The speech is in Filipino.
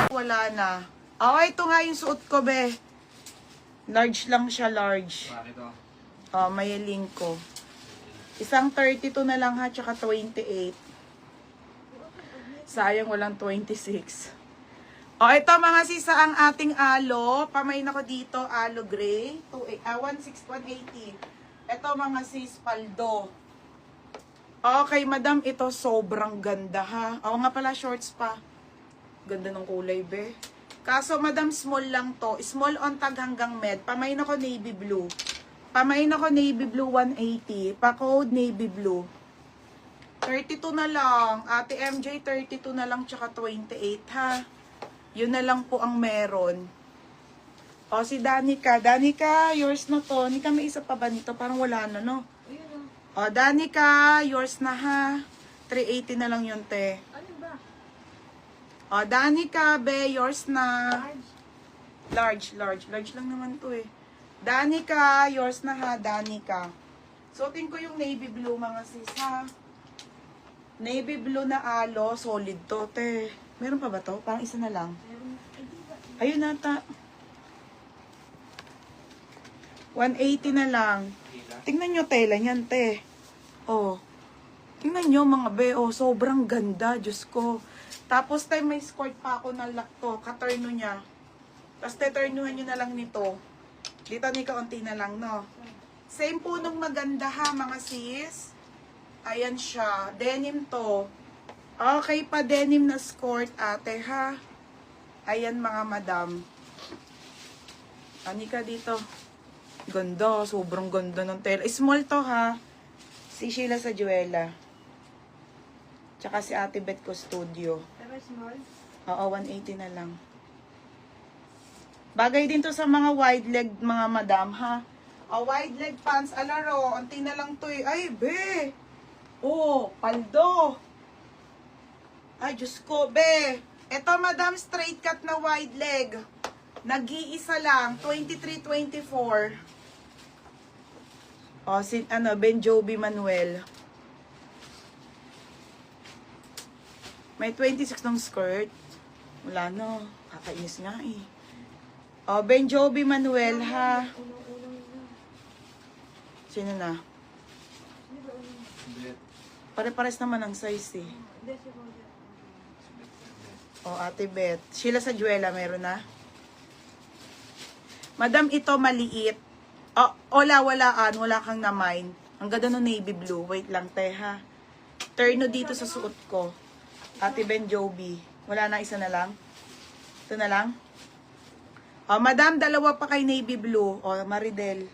Wala na. Oh, ito nga yung suot ko, be. Large lang siya, large. Bakit to? Oh, may link ko. Isang 32 na lang ha, tsaka 28. Sayang walang 26. Oh, ito mga sisa ang ating alo. Pamain ako dito, alo gray. 180. Ito mga sis, paldo. Okay, madam, ito sobrang ganda ha. Oo nga pala, shorts pa. Ganda ng kulay, be. Kaso, madam, small lang to. Small on tag hanggang med. Pamain ako navy blue. Pamain ako navy blue 180. Pa-code navy blue. 32 na lang. Ate MJ, 32 na lang tsaka 28 ha. Yun na lang po ang meron. O, si Danica. Danica, yours na to. Nika, may isa pa ba nito? Parang wala na, no? O, Danica, yours na ha. 380 na lang yun, te. O, Danica, be, yours na. Large lang naman to eh. Danica, yours na ha, Danica. Suotin ko yung navy blue mga sis ha. Navy blue na alo, solid to, te. Meron pa ba to? Parang isa na lang. Ayun nata. 180 na lang. Tingnan nyo tela niyan, te. Oh. Tingnan nyo mga be, oh, sobrang ganda, Diyos ko. Tapos tayo may skirt pa ako na lakto, katurno niya. Tapos teturnuhan nyo na lang nito. Dito ni kaunti na lang, no? Same po nung maganda ha, mga sis. Ayan siya. Denim to. Okay pa, denim na skirt, ate ha. Ayan mga madam. Ani ka dito. Ganda, sobrang ganda ng tela. Small to ha. Si Sheila sa Juela. Tsaka si Ate Beth Custodio. Small? Oo, 180 na lang. Bagay din to sa mga wide leg, mga madam, ha? Wide leg pants, alaro. Unti na lang to eh. Ay, be! Oh, paldo! Ay, Diyos ko, be! Ito, madam, straight cut na wide leg. Nag-iisa lang. 23-24. Oh, Ben Joby Manuel. May 26 ng skirt. Wala no. Kakainis nga eh. Oh, Ben Joby Manuel ha. Sino na? Pare-pares naman ang size eh. Oh, Ate Beth. Sheila sa Juela, meron na? Madam, ito maliit. Oh, walaan. Wala kang na-mine. Ang ganda ng navy blue. Wait lang, te ha. Turno dito sa suot ko. Ate Ben Joby. Wala na, isa na lang? Ito na lang? O, madam, dalawa pa kay navy blue. O, Maridel.